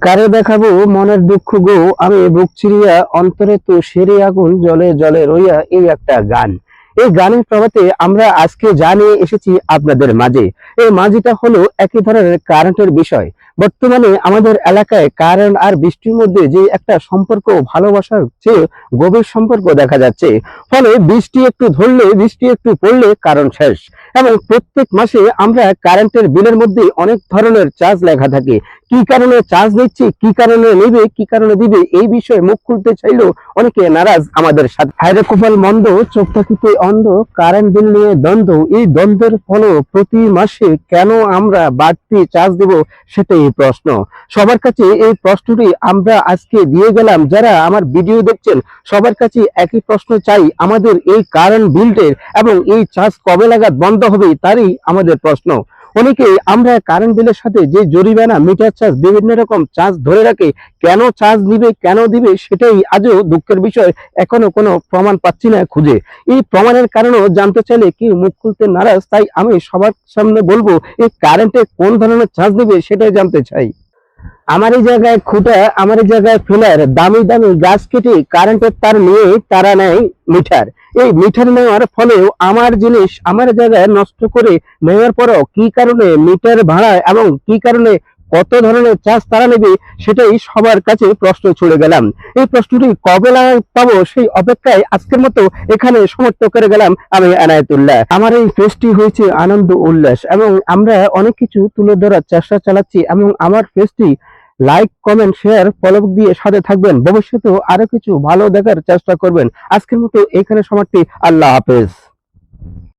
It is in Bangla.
কারে দেখাবো মনের দুঃখ গো, আমি বুক চিরিয়া অন্তরে তো সেরে আগুন জলে জলে রইয়া, এই একটা গান। এই গানের প্রভাতে আমরা আজকে জানিয়ে এসেছি আপনাদের মাঝে। এই মাঝিটা হলো একই ধরনের কারেন্টের বিষয়। বর্তমানে আমাদের এলাকায় কারেন্ট আর বৃষ্টির মধ্যে যে একটা সম্পর্ক, ভালোবাসার চেয়ে গভীর সম্পর্ক দেখা যাচ্ছে। ফলে বৃষ্টি একটু ধরলে, বৃষ্টি একটু পড়লে কারেন্ট শেষ। এবং প্রত্যেক মাসে আমরা কারেন্টের বিলের মধ্যে অনেক ধরনের চার্জ লেখা থাকে। কি কারণে চার্জ দিচ্ছি, কি কারণে নেবে, কি কারণে দিবে, এই বিষয়ে মুখ খুলতে চাইলেও অনেকে নারাজ আমাদের সাথে। হায়রে কপাল মন্দ, চোখ থাকিতে অন্ধ, কারেন্ট বিল নিয়ে দ্বন্দ্ব। এই দ্বন্দ্বের ফলে প্রতি মাসে কেন আমরা বাড়তি চার্জ দেব, সেটাই প্রশ্ন। সবার কাছে এই প্রশ্নটি আমরা আজকে দিয়ে গেলাম। যারা আমার ভিডিও দেখছেন সবার কাছে একই প্রশ্ন চাই, আমাদের এই কারেন্ট বিলটের এবং এই চার্জ কবে নাগাদ বন্ধ হবে, তারই আমাদের প্রশ্ন। অনেকে আমরা কারেন্ট বিলের সাথে যে জরিমানা, মিটার চার্জ, বিভিন্ন রকম চার্জ ধরে রাখে, কেন চার্জ নিবে, কেন দিবে, সেটাই আজও দুঃখের বিষয়। এখনো কোনো প্রমাণ পাচ্ছি না খুঁজে। এই প্রমাণের কারণেও জানতে চাইলে কেউ মুখ খুলতে নারাজ। তাই আমি সবার সামনে বলবো, এই কারেন্টে কোন ধরনের চার্জ দিবে সেটাই জানতে চাই। আমার এই জায়গায় খুঁটা, আমার এই জায়গায় ফিলার, দামি দামি গাছ কেটে কারেন্টের তার নিয়ে তারা নেয় মিটার। এই মিটার নেওয়ার ফলেও আমার জিনিস আমার জায়গায় নষ্ট করে নেওয়ার পরও কি কারণে মিটার ভাড়া এবং কি কারণে কত ধরনের চার্জ তারা নেবে, সেটাই সবার কাছে প্রশ্ন ছুড়ে গেলাম। এই প্রশ্নটি কবে পাবো সেই অপেক্ষায় আজকের মতো এখানে সমাপ্ত করে গেলাম আমি এনায়েতুল্লাহ। আমার এই ফেস্টটি হয়েছে আনন্দ উল্লাস এবং আমরা অনেক কিছু তুলে ধরার চেষ্টা চালাচ্ছি এবং আমার ফেস্টটি লাইক, কমেন্ট, শেয়ার, ফলো দিয়ে সাথে থাকবেন। ভবিষ্যতেও আরো কিছু ভালো দেখার চেষ্টা করবেন। আজকের মতো এখানে সমাপ্তি। আল্লাহ হাফেজ।